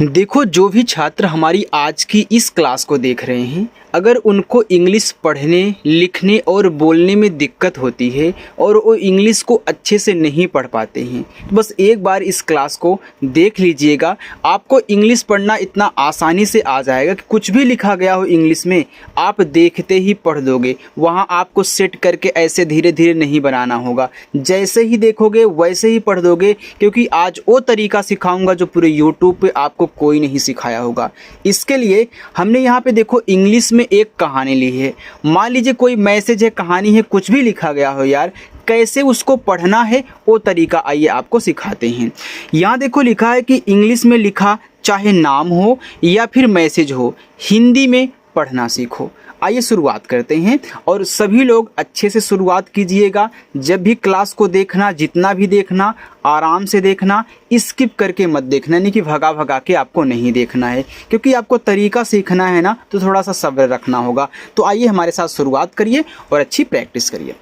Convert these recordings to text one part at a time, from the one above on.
देखो, जो भी छात्र हमारी आज की इस क्लास को देख रहे हैं, अगर उनको इंग्लिश पढ़ने, लिखने और बोलने में दिक्कत होती है और वो इंग्लिश को अच्छे से नहीं पढ़ पाते हैं, तो बस एक बार इस क्लास को देख लीजिएगा। आपको इंग्लिश पढ़ना इतना आसानी से आ जाएगा कि कुछ भी लिखा गया हो इंग्लिश में, आप देखते ही पढ़ दोगे। वहाँ आपको सेट करके ऐसे धीरे धीरे नहीं बनाना होगा, जैसे ही देखोगे वैसे ही पढ़ दोगे, क्योंकि आज वो तरीका सिखाऊंगा जो पूरे यूट्यूब पे आपको कोई नहीं सिखाया होगा। इसके लिए हमने यहाँ पे देखो इंग्लिश में एक कहानी ली है। मान लीजिए कोई मैसेज है, कहानी है, कुछ भी लिखा गया हो यार, कैसे उसको पढ़ना है वो तरीका आइए आपको सिखाते हैं। यहाँ देखो लिखा है कि इंग्लिश में लिखा चाहे नाम हो या फिर मैसेज हो, हिंदी में पढ़ना सीखो। आइए शुरुआत करते हैं और सभी लोग अच्छे से शुरुआत कीजिएगा। जब भी क्लास को देखना, जितना भी देखना, आराम से देखना, स्किप करके मत देखना, यानी कि भगा भगा के आपको नहीं देखना है, क्योंकि आपको तरीका सीखना है ना, तो थोड़ा सा सब्र रखना होगा। तो आइए हमारे साथ शुरुआत करिए और अच्छी प्रैक्टिस करिए।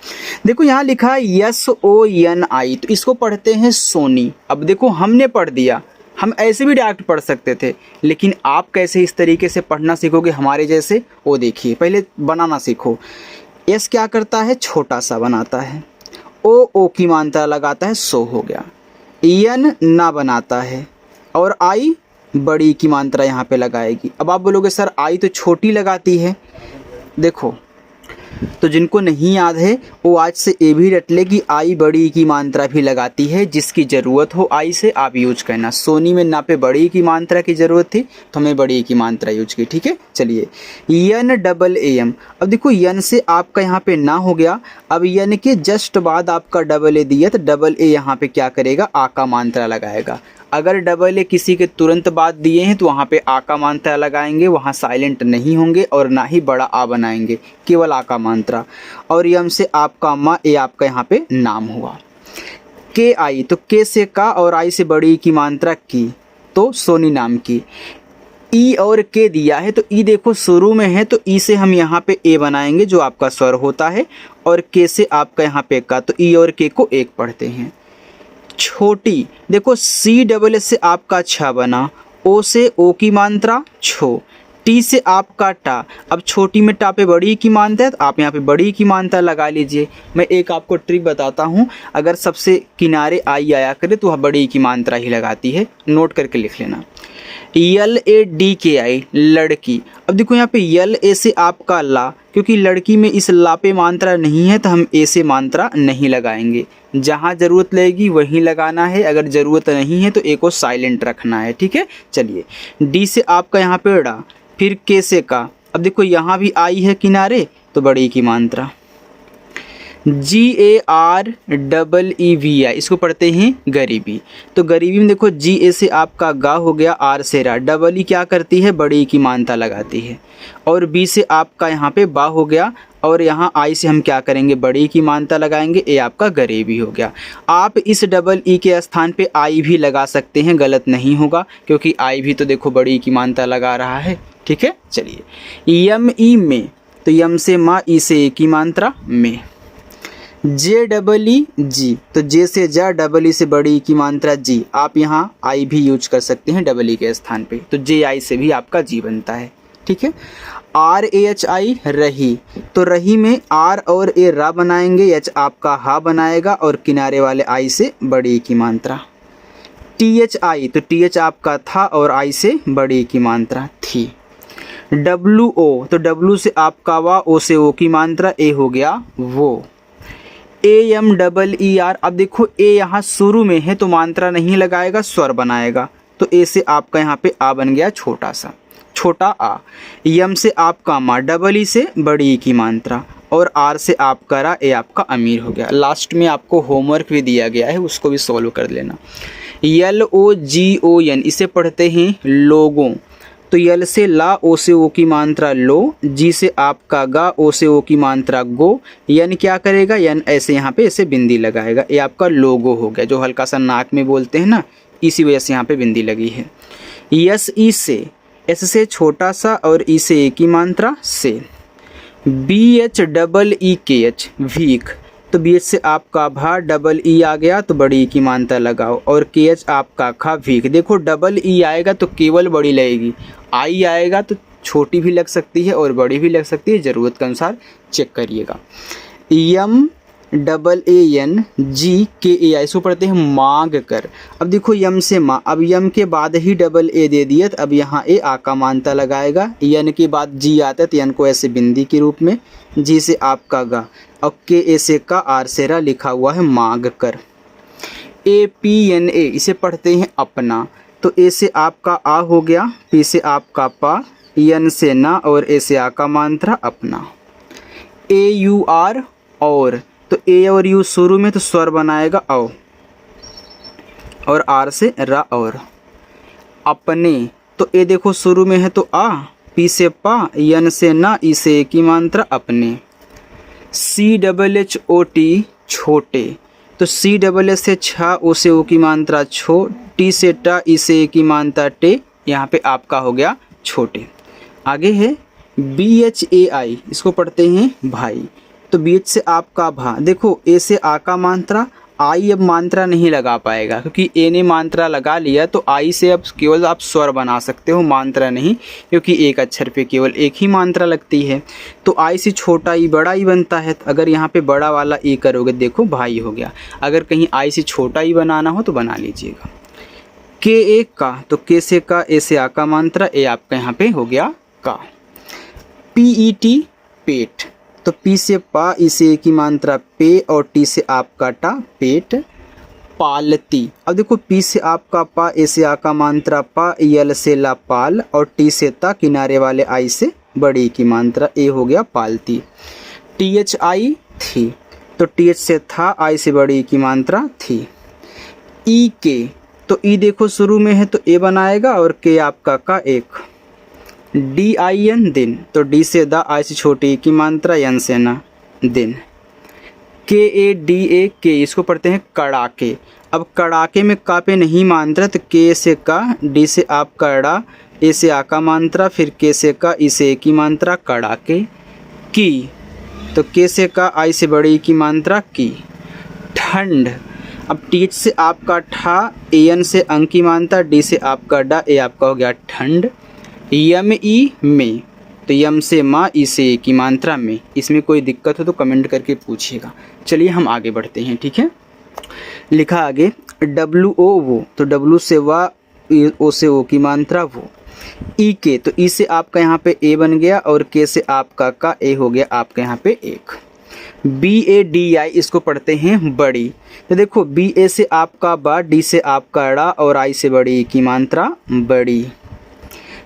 देखो यहाँ लिखा है SONI, तो इसको पढ़ते हैं सोनी। अब देखो हमने पढ़ दिया, हम ऐसे भी डायरेक्ट पढ़ सकते थे, लेकिन आप कैसे इस तरीके से पढ़ना सीखोगे हमारे जैसे, वो देखिए। पहले बनाना सीखो। एस क्या करता है, छोटा सा बनाता है। ओ की मात्रा लगाता है, सो हो गया। एन ना बनाता है और आई बड़ी की मात्रा यहाँ पे लगाएगी। अब आप बोलोगे सर आई तो छोटी लगाती है। देखो, तो जिनको नहीं याद है वो आज से ये भी रट ले कि आई बड़ी की मात्रा भी लगाती है। जिसकी ज़रूरत हो आई से आप यूज करना। सोनी में ना पे बड़ी की मात्रा की ज़रूरत थी तो हमें बड़ी की मात्रा यूज की, ठीक है। चलिए NAAM। अब देखो यन से आपका यहाँ पे ना हो गया। अब यन के जस्ट बाद आपका AA दिया, तो AA यहाँ पे क्या करेगा, आ का मात्रा लगाएगा। अगर AA किसी के तुरंत बाद दिए हैं तो वहाँ पे आ का मात्रा लगाएंगे, वहाँ साइलेंट नहीं होंगे और ना ही बड़ा आ बनाएंगे, केवल आ का मात्रा। और यम से आपका माँ, ये आपका यहाँ पे नाम हुआ। के आई, तो के से का और आई से बड़ी की मात्रा की, तो सोनी नाम की। ई और के दिया है, तो ई देखो शुरू में है, तो ई से हम यहाँ पे ए बनाएंगे जो आपका स्वर होता है, और के से आपका यहाँ पे का, तो ई और के को एक पढ़ते हैं। छोटी, देखो CSS से आपका छ बना, ओ से ओ की मात्रा छो, टी से आपका टा। अब छोटी में टा पे बड़ी की मात्रा है, तो आप यहाँ पे बड़ी की मात्रा लगा लीजिए। मैं एक आपको ट्रिक बताता हूँ, अगर सबसे किनारे आई आया करे तो वह बड़ी की मात्रा ही लगाती है, नोट करके लिख लेना। LADKI, लड़की। अब देखो यहाँ पे LA से आपका ला, क्योंकि लड़की में इस ला पे मात्रा नहीं है तो हम ए से मात्रा नहीं लगाएंगे। जहाँ ज़रूरत लगेगी वहीं लगाना है, अगर ज़रूरत नहीं है तो ए को साइलेंट रखना है, ठीक है। चलिए डी से आपका यहाँ पे डा, फिर के से का। अब देखो यहाँ भी आई है किनारे, तो बड़ी की मात्रा। GAREEVI, इसको पढ़ते हैं गरीबी। तो गरीबी में देखो GA से आपका गा हो गया, आर से रा, डबल ई क्या करती है, बड़ी की मात्रा लगाती है। और बी से आपका यहाँ पे बा हो गया, और यहाँ आई से हम क्या करेंगे, बड़ी की मात्रा लगाएंगे, ए आपका गरीबी हो गया। आप इस डबल ई के स्थान पे आई भी लगा सकते हैं, गलत नहीं होगा, क्योंकि आई भी तो देखो बड़ी की मात्रा लगा रहा है, ठीक है। चलिए ME में, तो यम से माँ, ई से ए की मात्रा में। JEE, तो जे से जा, डबल ई से बड़ी की मात्रा जी। आप यहाँ आई भी यूज कर सकते हैं डबल ई के स्थान पे, तो JI से भी आपका जी बनता है, ठीक है। RAHI, रही। तो रही में आर और ए रा बनाएंगे, एच आपका हा बनाएगा, और किनारे वाले आई से बड़ी की मात्रा। THI, तो TH आपका था और आई से बड़ी की मात्रा थी। WO, तो W से आपका वा, ओ से ओ की मात्रा, ए हो गया वो। AMEER, अब देखो ए यहाँ शुरू में है तो मात्रा नहीं लगाएगा, स्वर बनाएगा, तो ए से आपका यहाँ पे आ बन गया छोटा सा, छोटा आ। यम से आपका माँ, डबल ई से बड़ी की मात्रा, और आर से आपका रा, ए आपका अमीर हो गया। लास्ट में आपको होमवर्क भी दिया गया है, उसको भी सॉल्व कर लेना। LOGON, इसे पढ़ते हैं लोगों। तो यल से ला, ओ से ओ की मात्रा लो, जी से आपका गा, ओ से ओ की मात्रा गो। यन क्या करेगा, यन ऐसे यहाँ पे ऐसे बिंदी लगाएगा, ये आपका लोगो हो गया, जो हल्का सा नाक में बोलते हैं ना, इसी वजह से यहाँ पे बिंदी लगी है। SE से, एस से छोटा सा और ई से ए की मात्रा से। BHEEKH, week. तो BH से आपका भा, डबल ई आ गया तो बड़ी ई की मात्रा लगाओ, और KH आपका खा भीख। देखो डबल ई आएगा तो केवल बड़ी लगेगी, आई आएगा तो छोटी भी लग सकती है और बड़ी भी लग सकती है, ज़रूरत के अनुसार चेक करिएगा। यम डबल ए एन जी के ए आई, इसको पढ़ते हैं मांग कर। अब देखो यम से माँ, अब यम के बाद ही डबल ए दे दिया, तो अब यहाँ ए आ का मानता लगाएगा, यन के बाद जी आता है तो यन को ऐसे बिंदी के रूप में, जी से आपका गा, और के ए से का, आर से रा लिखा हुआ है मांग कर। ए पी एन ए, इसे पढ़ते हैं अपना, तो ए से आपका आ हो गया, पी से आपका पा, यन से ना, और ए से आ का मात्रा अपना। ए यू आर और, तो ए और यू शुरू में तो स्वर बनाएगा औ, और आर से रा और। अपने, तो ए देखो शुरू में है तो आ, पी से पा, यन से ना, ई से ए की मात्रा अपने। C double H O T छोटे, तो सी डबल एच से छा, ओ से ओ की मात्रा छो, टी से टा, ई से ए की मात्रा टे, यहाँ पे आपका हो गया छोटे। आगे है बी एच ए आई, इसको पढ़ते हैं भाई, तो BH से आपका भा, देखो ए से आ का मात्रा, आई अब मात्रा नहीं लगा पाएगा क्योंकि ए ने मात्रा लगा लिया, तो आई से अब केवल आप स्वर बना सकते हो, मात्रा नहीं, क्योंकि एक अक्षर पे केवल एक ही मात्रा लगती है। तो आई से छोटा ई बड़ा ई बनता है, तो अगर यहाँ पे बड़ा वाला ई करोगे देखो भाई हो गया। अगर कहीं आई से छोटा ई बनाना हो तो बना लीजिएगा। के ए का, तो के से का, ए से आ का मात्रा, ए आपका यहाँ पे हो गया का। पी ई टी पेट, तो पी से पा, ई से ए की मात्रा पे, और टी से आपका टा पेट। पालती, अब देखो पी से आपका पा, ए से आ का मात्रा पा, यल से ला पाल, और टी से ता, किनारे वाले आई से बड़ी की मात्रा, ए हो गया पालती। टी एच आई थी, तो टी एच से था, आई से बड़ी की मात्रा थी। ई के, तो ई देखो शुरू में है तो ए बनाएगा, और के आपका का एक। डी आई एन दिन, तो डी से दा, आई से छोटी की मात्रा, एन से ना दिन। के ए डी ए के, इसको पढ़ते हैं कड़ाके। अब कड़ाके में का पे नहीं मात्रा, तो के से का, डी से आप कड़ा, ए से आ का मात्रा, फिर के से का, ई से ए की मात्रा कड़ाके। की, तो के से का, आई से बड़ी की मात्रा की। ठंड, अब टी से आपका ठा, ए एन से अंग की मात्रा, डी से आपका डा, ए आपका हो गया ठंड। यम ई में, तो यम से माँ, ई से ए की मात्रा में। इसमें कोई दिक्कत हो तो कमेंट करके पूछिएगा। चलिए हम आगे बढ़ते हैं, ठीक है। लिखा आगे डब्लू ओ वो, तो डब्लू से वा, ओ से ओ की मात्रा वो। ई के, तो ई से आपका यहाँ पे ए बन गया, और के से आपका का, ए हो गया आपका यहाँ पे एक। बी ए डी आई, इसको पढ़ते हैं बड़ी, तो देखो बी ए से आपका बा, डी से आपका ड़ा, और आई से बड़ी की मात्रा बड़ी।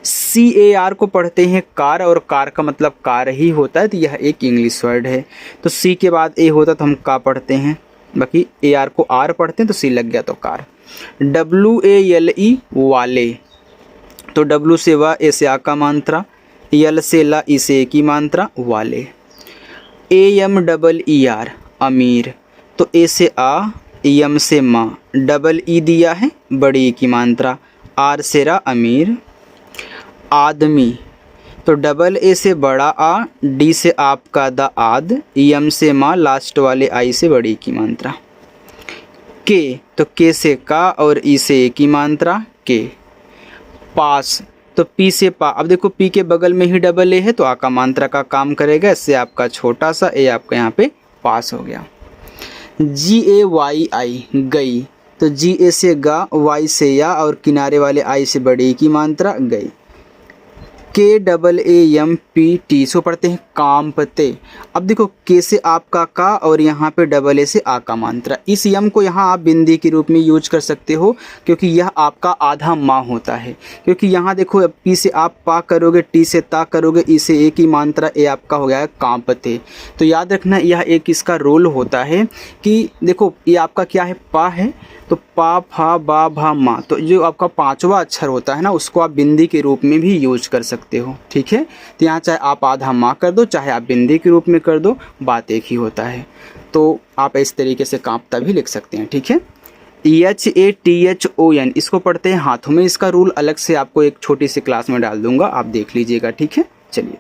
सी ए आर को पढ़ते हैं कार, और कार का मतलब कार ही होता है, तो यह एक इंग्लिश वर्ड है। तो सी के बाद ए होता तो हम का पढ़ते हैं, बाकी ए आर को आर पढ़ते हैं तो सी लग गया तो car. W A L E वाले, तो डब्लू से वा, ए से आ का मात्रा, यल से ला, ई से ए की मात्रा वाले। A M double E R अमीर, तो ए से आ, एम से माँ, डबल ई दिया है बड़ी की मात्रा, आर से रा अमीर। आदमी, तो डबल ए से बड़ा आ, डी से आपका द आद, यम से माँ, लास्ट वाले आई से बड़ी की मात्रा। के, तो के से का, और ई से ए की मात्रा के। पास, तो पी से पा, अब देखो पी के बगल में ही डबल ए है तो आ का मात्रा का काम करेगा, इससे आपका छोटा सा ए आपका यहाँ पे पास हो गया। जी ए वाई आई गई, तो जी ए से गा, वाई से या, और किनारे वाले आई से बड़ी की मात्रा गई। K double A M P T, so पढ़ते हैं काम पते। अब देखो के से आपका का, और यहाँ पे डबल ए से आ का मात्रा। इस यम को यहाँ आप बिंदी के रूप में यूज कर सकते हो, क्योंकि यह आपका आधा माँ होता है। क्योंकि यहाँ देखो पी से आप पा करोगे, टी से ता करोगे, ई से ए की मात्रा, ए आपका हो गया है कांपते। तो याद रखना यह एक इसका रोल होता है कि देखो ये आपका क्या है, पा है, तो पा फा बा भा मा, तो जो आपका पांचवा अक्षर होता है ना, उसको आप बिंदी के रूप में भी यूज कर सकते हो, ठीक है। तो यहाँ चाहे आप आधा माँ कर दो, चाहे आप बिंदी के रूप में कर दो, बात एक ही होता है। तो आप इस तरीके से कांपता भी लिख सकते हैं, ठीक है। HATHON, इसको पढ़ते हैं हाथों में। इसका रूल अलग से आपको एक छोटी सी क्लास में डाल दूंगा, आप देख लीजिएगा, ठीक है। चलिए,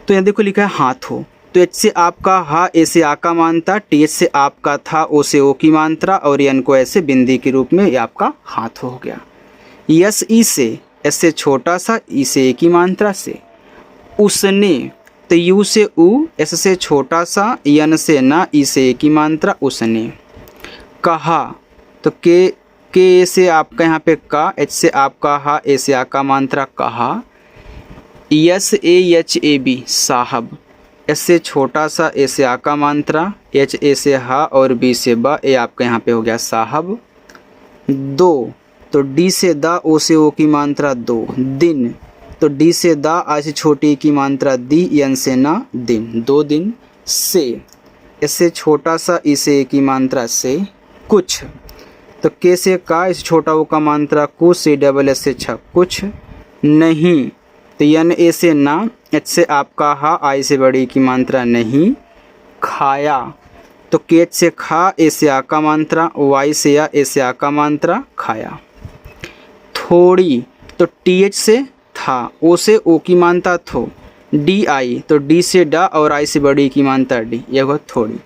तो यहाँ देखो लिखा है हाथों, तो एच से आपका हा, ए से आ का मात्रा, टी एच से आपका था, ओ से ओ की मात्रा और एन को ऐसे बिंदी के रूप में ये आपका हाथ हो गया। यस ई से, एस से छोटा सा, ई से ए की मात्रा से। उसने, तो यू से उ, एस से छोटा सा, यन से ना, ई से ए की मात्रा उसने। कहा, तो के से आपका यहाँ पे का, एच से आपका हा, ए से आ का मात्रा कहा। S A H A B साहब, एस से छोटा सा, ए से आ का मात्रा, एच ए से हा और बी से बा, ए आपका यहाँ पे हो गया साहब। दो, तो डी से दा, ओ से ओ की मात्रा दो। दिन, तो डी से दा, आ से छोटी की मात्रा दी, यन से ना दिन, 2 दिन। से, एस से छोटा सा, ई से ए की मात्रा से। कुछ, तो के से का, इस छोटा ओ का मात्रा कु, से डबल एस से छ कुछ नहीं। तो यन ए से ना, एच से आपका हा, आई से बड़ी की मात्रा नहीं। खाया, तो केच से खा, ए से आ का मात्रा, वाई से या, ए से आ का मात्रा खाया। थोड़ी, तो टी एच से था, ओ से ओ की मात्रा थो। डी आई, तो डी से डा और आई से बड़ी की मात्रा डी, यह हुआ थोड़ी।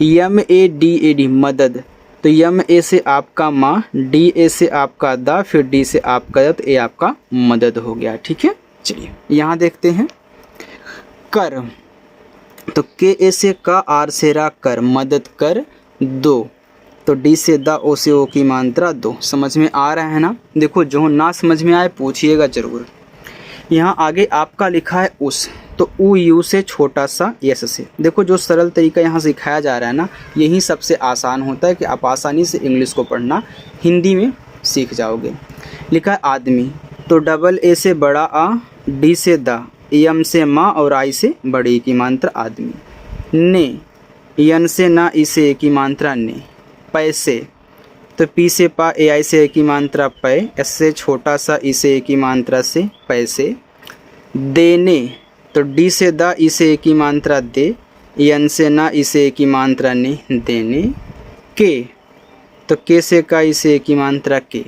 यम ए डी मदद, तो यम ए से आपका माँ, डी ए से आपका दा, फिर डी से आपका द, ए आपका मदद हो गया। ठीक है, चलिए यहाँ देखते हैं। कर, तो के ए से का, आर से रा कर, मदद कर दो, तो डी से दा, ओ से ओ की मात्रा दो। समझ में आ रहा है ना? देखो जो ना समझ में आए पूछिएगा जरूर। यहाँ आगे आपका लिखा है उस, तो उ यू से छोटा सा, यस से। देखो जो सरल तरीका यहाँ सिखाया जा रहा है ना, यही सबसे आसान होता है कि आप आसानी से इंग्लिश को पढ़ना हिंदी में सीख जाओगे। लिखा है आदमी, तो डबल ए से बड़ा आ, डी से दा, एम से माँ और आई से बड़ी की मात्रा आदमी। ने, यन से ना, ई से ए की मात्रा ने। पैसे, तो पी से पा, ए आई से ए की मात्रा पै, एस से छोटा सा, ई से ए की मात्रा से पैसे। देने, तो डी से दा, ई से ए की मात्रा दे, यन से ना, ई से ए की मात्रा ने देने। के, तो के से का, ई से ए की मात्रा के।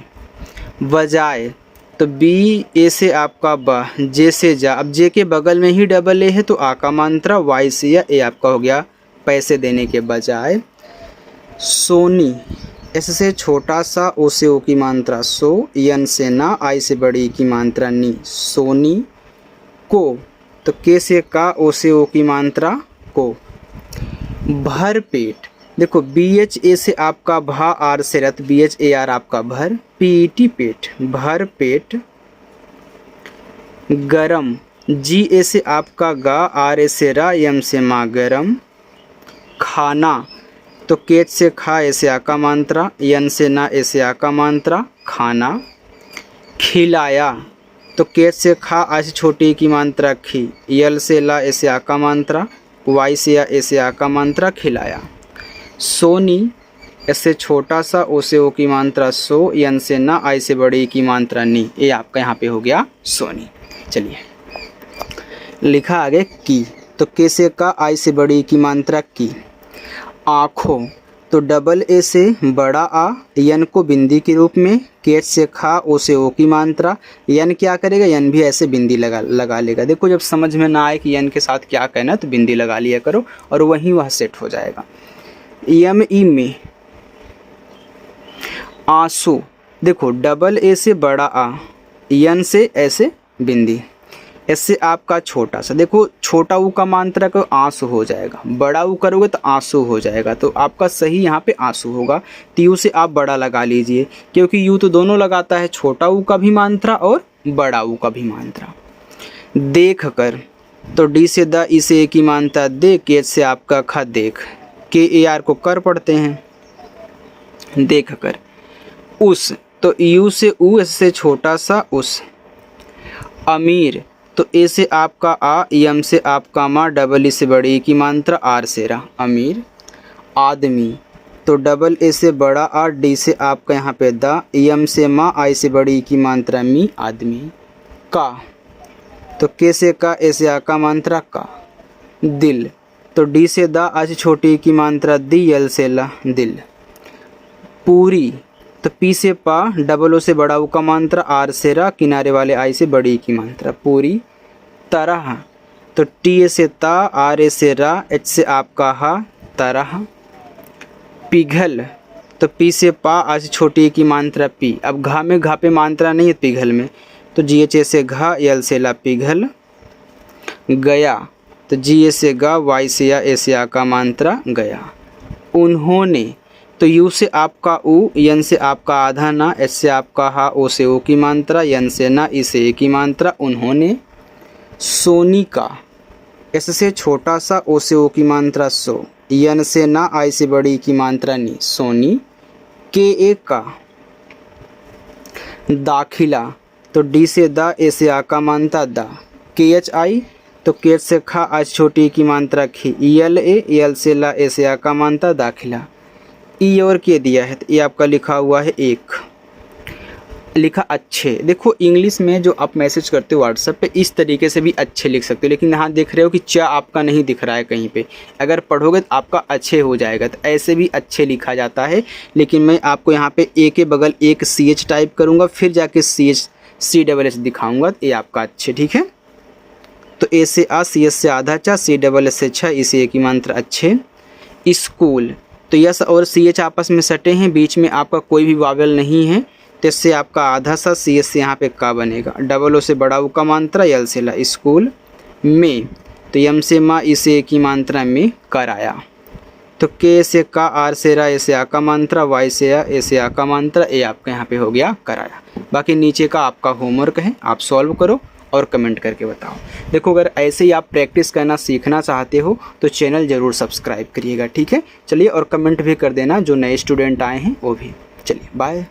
बजाय, तो बी ए से आपका बा, जे से जा, अब जे के बगल में ही डबल ए है तो आ का मात्रा, वाई से या, ए आपका हो गया पैसे देने के बजाय। सोनी, एस से छोटा सा, ओ से ओ की मात्रा सो, यन से ना, आई से बड़ी की मात्रा नी, सोनी को, तो के से का, ओ से ओ की मात्रा को। भर पेट, देखो बी एच ए से आपका भा, आर से रत, बी एच ए आर आपका भर, पी ई टी पेट, भर पेट। गरम, जी ए से आपका गा, आर ए से रा, यम से माँ गरम। खाना, तो केच से खा, ए से आ का मात्रा, यन से ना, ए से आ का मात्रा खाना। खिलाया, तो केच से खा, आ से छोटी की मात्रा खी, यल से ला, ए से आ का मात्रा, वाई से या, ए से आ का मात्रा खिलाया। सोनी, एस से छोटा सा, ओ से ओ की मात्रा सो, यन से ना, आई से बड़ी की मात्रा नी, ये आपका यहाँ पे हो गया सोनी। चलिए लिखा आगे की, तो के से का, आई से बड़ी की मात्रा की। आँखों, तो डबल ए से बड़ा आ, यन को बिंदी के रूप में, केच से खा, ओ से ओ की मात्रा, यन क्या करेगा, यन भी ऐसे बिंदी लगा लेगा। देखो जब समझ में ना आए कि यन के साथ क्या कहना तो बिंदी लगा लिया करो और वहीं वह सेट हो जाएगा। यम ई में आंसू, देखो डबल ए से बड़ा आ, यन से ऐसे बिंदी, एस से आपका छोटा सा, देखो छोटा ऊ का मात्रा को आंसू हो जाएगा, बड़ा ऊ करोगे तो आंसू हो जाएगा, तो आपका सही यहाँ पे आंसू होगा। तो यू से आप बड़ा लगा लीजिए क्योंकि यू तो दोनों लगाता है, छोटा ऊ का भी मात्रा और बड़ा ऊ का भी मात्रा। देख कर, तो डी से द, ई से ए की मात्रा दे, के से आपका खा देख, के ए आर को कर पढ़ते हैं। देख कर। उस, तो यू से ऊ, एस से छोटा सा उस। अमीर, तो ए से आपका आ, यम से आपका माँ, डबल ई से बड़ी की मात्रा आर से रहा अमीर। आदमी, तो डबल ए से बड़ा आ, डी से आपका यहाँ पे दा, यम से माँ, आई से बड़ी की मात्रा मी आदमी। का, तो के से का, ए से आ का मात्रा का। दिल, तो डी से दा, आ से छोटी की मात्रा दी, यल से ला दिल। पूरी, तो पी से पा, डबल ओ से बड़ा ऊ का मात्रा, आर से रा, किनारे वाले आई से बड़ी की मात्रा पूरी। तरह, तो टी से ता, आर से रा, एच से आपका हा, तरह। पिघल, तो पी से पा, आ से छोटी ए की मात्रा पी। अब घा में घा पे मात्रा नहीं है पिघल में, तो जी एच ए से घा, यल से ला पिघल। गया, तो जी ए से गा, वाई से या, ए से आ का मात्रा गया। उन्होंने, तो यू से आपका उ, यन से आपका आधा ना, एस से आपका हा, ओ से ओ की मात्रा, यन से ना, ई से ए की मात्रा। उन्होंने। सोनिका, एस से छोटा सा, ओ से ओ की मात्रा सो, यन से ना, आई से बड़ी की मात्रा नी, सोनी। के ए का। दाखिला, तो डी से दा, ए से आ का मात्रा दा। के एच आई, तो के से खा, आज छोटी की मात्रा खी, यल ए, यल से ला, ए से आ का मात्रा दाखिला। ई और के दिया है, तो ये आपका लिखा हुआ है एक। लिखा अच्छे। देखो इंग्लिश में जो आप मैसेज करते हो व्हाट्सएप पे, इस तरीके से भी अच्छे लिख सकते हो, लेकिन यहाँ देख रहे हो कि चा आपका नहीं दिख रहा है कहीं पे। अगर पढ़ोगे तो आपका अच्छे हो जाएगा, तो ऐसे भी अच्छे लिखा जाता है। लेकिन मैं आपको यहाँ पे ए के बगल एक सी एच टाइप करूँगा, फिर जाके सी डबल एच दिखाऊँगा, तो ये आपका अच्छे। ठीक है, तो ए से आ, सी एस से आधा चा, सी डबल एस से छा, इसे ए की मात्रा अच्छे। स्कूल, तो यस और सी एच आपस में सटे हैं, बीच में आपका कोई भी वावल नहीं है, तो इससे आपका आधा सा, सी एस से यहाँ पे का बनेगा। डबल ओ से बड़ा उ का मात्रा, यल से ला। स्कूल में, तो यम से माँ, इसे ए की मात्रा में कराया। तो के से का, आर से रा, ए से आ का मात्रा, वाई से आ, ए से आ का मात्रा, ए आपका यहाँ पे हो गया कराया। बाकी नीचे का आपका होमवर्क है, आप सॉल्व करो और कमेंट करके बताओ। देखो अगर ऐसे ही आप प्रैक्टिस करना सीखना चाहते हो तो चैनल ज़रूर सब्सक्राइब करिएगा। ठीक है, चलिए, और कमेंट भी कर देना जो नए स्टूडेंट आए हैं वो भी। चलिए बाय।